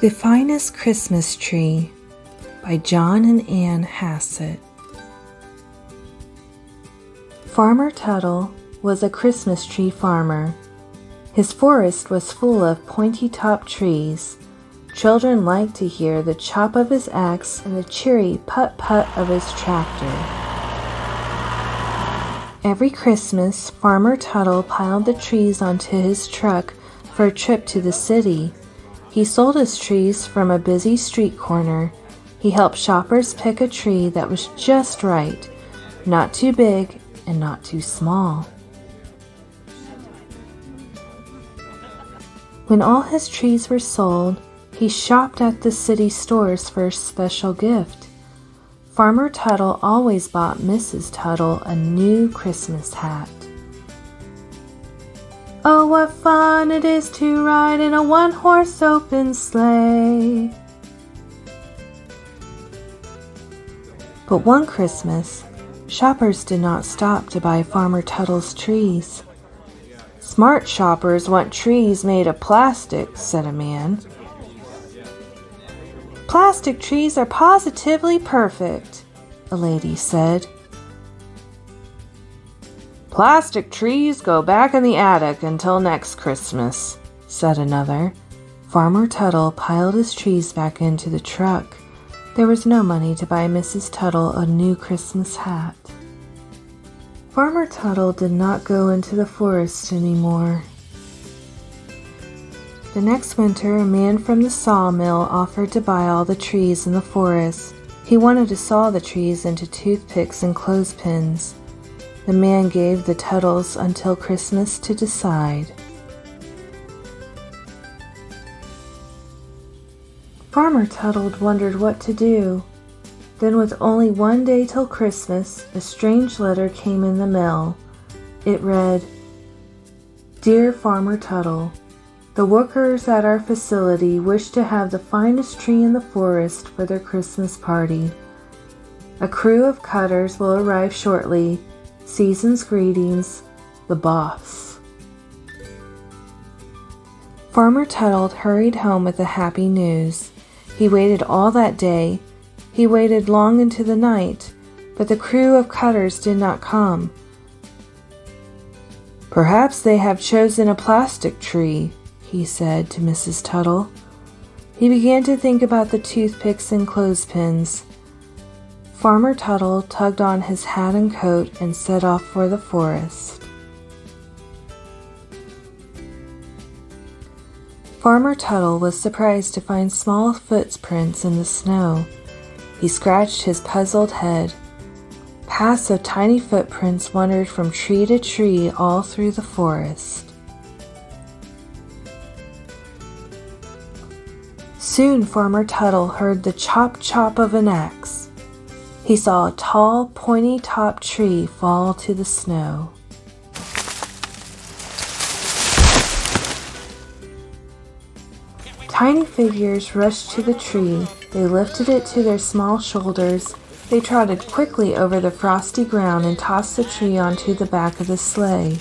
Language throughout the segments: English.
The Finest Christmas Tree by John and Ann Hassett. Farmer Tuttle was a Christmas tree farmer. His forest was full of pointy-topped trees. Children liked to hear the chop of his axe and the cheery put-put of his tractor. Every Christmas, Farmer Tuttle piled the trees onto his truck for a trip to the city. He sold his trees from a busy street corner. He helped shoppers pick a tree that was just right, not too big and not too small. When all his trees were sold, he shopped at the city stores for a special gift. Farmer Tuttle always bought Mrs. Tuttle a new Christmas hat. "Oh, what fun it is to ride in a one-horse open sleigh." But one Christmas, shoppers did not stop to buy Farmer Tuttle's trees. "Smart shoppers want trees made of plastic," said a man. "Plastic trees are positively perfect," a lady said. "Plastic trees go back in the attic until next Christmas," said another. Farmer Tuttle piled his trees back into the truck. There was no money to buy Mrs. Tuttle a new Christmas hat. Farmer Tuttle did not go into the forest anymore. The next winter, a man from the sawmill offered to buy all the trees in the forest. He wanted to saw the trees into toothpicks and clothespins. The man gave the Tuttles until Christmas to decide. Farmer Tuttle wondered what to do. Then, with only one day till Christmas, a strange letter came in the mail. It read, "Dear Farmer Tuttle, the workers at our facility wish to have the finest tree in the forest for their Christmas party. A crew of cutters will arrive shortly. Season's greetings, the boss." Farmer Tuttle hurried home with the happy news. He waited all that day. He waited long into the night, but the crew of cutters did not come. "Perhaps they have chosen a plastic tree," he said to Mrs. Tuttle. He began to think about the toothpicks and clothespins. Farmer Tuttle tugged on his hat and coat and set off for the forest. Farmer Tuttle was surprised to find small footprints in the snow. He scratched his puzzled head. Paths of tiny footprints wandered from tree to tree all through the forest. Soon Farmer Tuttle heard the chop-chop of an axe. He saw a tall, pointy-topped tree fall to the snow. Tiny figures rushed to the tree. They lifted it to their small shoulders. They trotted quickly over the frosty ground and tossed the tree onto the back of the sleigh.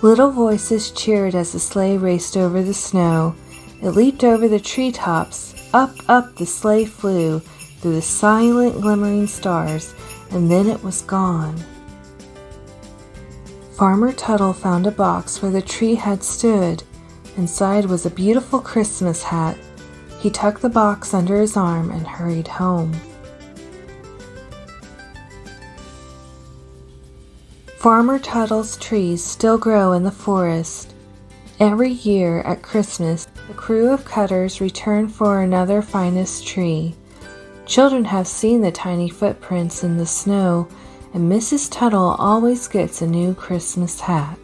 Little voices cheered as the sleigh raced over the snow. It leaped over the treetops. Up, up the sleigh flew through the silent glimmering stars, and then it was gone. Farmer Tuttle found a box where the tree had stood. Inside was a beautiful Christmas hat. He tucked the box under his arm and hurried home. Farmer Tuttle's trees still grow in the forest. Every year at Christmas, the crew of cutters return for another finest tree. Children have seen the tiny footprints in the snow, and Mrs. Tuttle always gets a new Christmas hat.